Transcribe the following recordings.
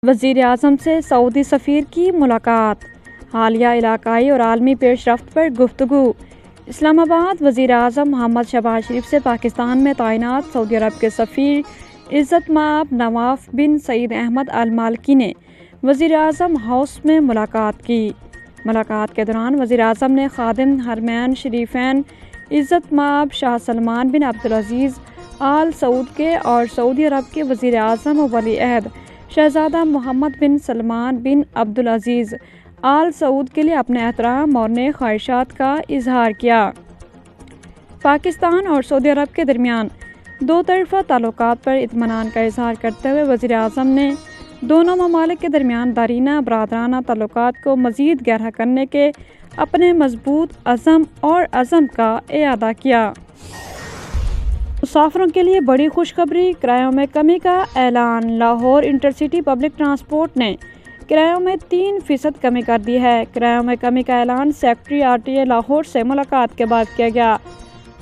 وزیر اعظم سے سعودی سفیر کی ملاقات، حالیہ علاقائی اور عالمی پیش رفت پر گفتگو۔ اسلام آباد۔ وزیر اعظم محمد شہباز شریف سے پاکستان میں تعینات سعودی عرب کے سفیر عزت مآب نواف بن سعید احمد المالکی نے وزیر اعظم ہاؤس میں ملاقات کی۔ ملاقات کے دوران وزیر اعظم نے خادم حرمین شریفین عزت مآب شاہ سلمان بن عبدالعزیز آل سعود کے اور سعودی عرب کے وزیر اعظم و ولی عہد شہزادہ محمد بن سلمان بن عبدالعزیز آل سعود کے لیے اپنے احترام اور نیک خواہشات کا اظہار کیا۔ پاکستان اور سعودی عرب کے درمیان دو طرفہ تعلقات پر اطمینان کا اظہار کرتے ہوئے وزیر اعظم نے دونوں ممالک کے درمیان دیرینہ برادرانہ تعلقات کو مزید گہرا کرنے کے اپنے مضبوط عزم کا اعادہ کیا۔ مسافروں کے لیے بڑی خوشخبری، کرایوں میں کمی کا اعلان۔ لاہور انٹرسٹی پبلک ٹرانسپورٹ نے کرایوں میں 3% کمی کر دی ہے۔ کرایوں میں کمی کا اعلان سیکرٹری RTA لاہور سے ملاقات کے بعد کیا گیا۔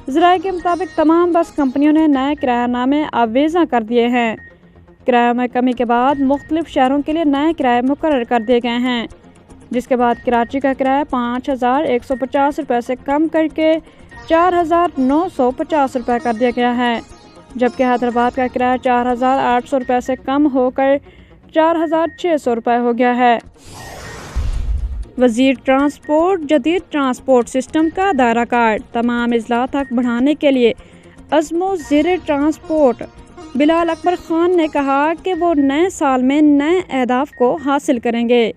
ذرائع کے مطابق تمام بس کمپنیوں نے نئے کرایہ نامے آویزاں کر دیے ہیں۔ کرایوں میں کمی کے بعد مختلف شہروں کے لیے نئے کرائے مقرر کر دیے گئے ہیں، جس کے بعد کراچی کا کرایہ 5,150 روپے سے کم کر کے 4,950 روپے کر دیا گیا ہے، جبکہ حیدرآباد کا کرایہ 4,800 روپے سے کم ہو کر 4,600 روپے ہو گیا ہے۔ وزیر ٹرانسپورٹ جدید ٹرانسپورٹ سسٹم کا دائرہ کار، تمام اضلاع تک بڑھانے کے لیے عزم و زیر ٹرانسپورٹ بلال اکبر خان نے کہا کہ وہ نئے سال میں نئے اہداف کو حاصل کریں گے۔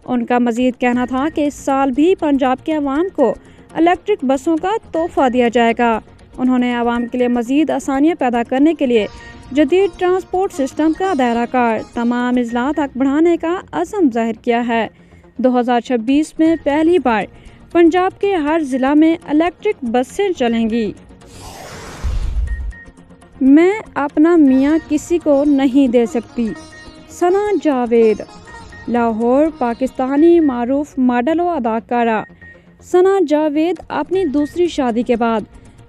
ان کا مزید کہنا تھا کہ اس سال بھی پنجاب کے عوام کو الیکٹرک بسوں کا تحفہ دیا جائے گا۔ انہوں نے عوام کے لیے مزید آسانیاں پیدا کرنے کے لیے جدید ٹرانسپورٹ سسٹم کا دائرہ کار تمام اضلاع تک بڑھانے کا عزم ظاہر کیا ہے۔ 2026 میں پہلی بار پنجاب کے ہر ضلع میں الیکٹرک بسیں چلیں گی۔ میں اپنا میاں کسی کو نہیں دے سکتی، ثنا جاوید۔ لاہور۔ پاکستانی معروف ماڈل و اداکارہ ثنا جاوید اپنی دوسری شادی کے بعد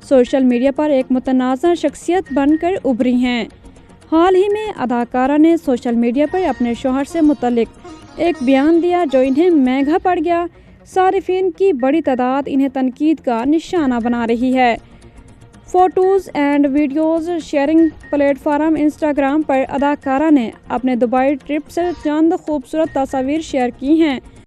سوشل میڈیا پر ایک متنازع شخصیت بن کر ابھری ہیں۔ حال ہی میں اداکارہ نے سوشل میڈیا پر اپنے شوہر سے متعلق ایک بیان دیا جو انہیں مہنگا پڑ گیا۔ صارفین کی بڑی تعداد انہیں تنقید کا نشانہ بنا رہی ہے۔ Photos and videos sharing platform Instagram پر اداکارہ نے اپنے دبئی ٹرپ سے چند خوبصورت تصاویر شیئر کی ہیں۔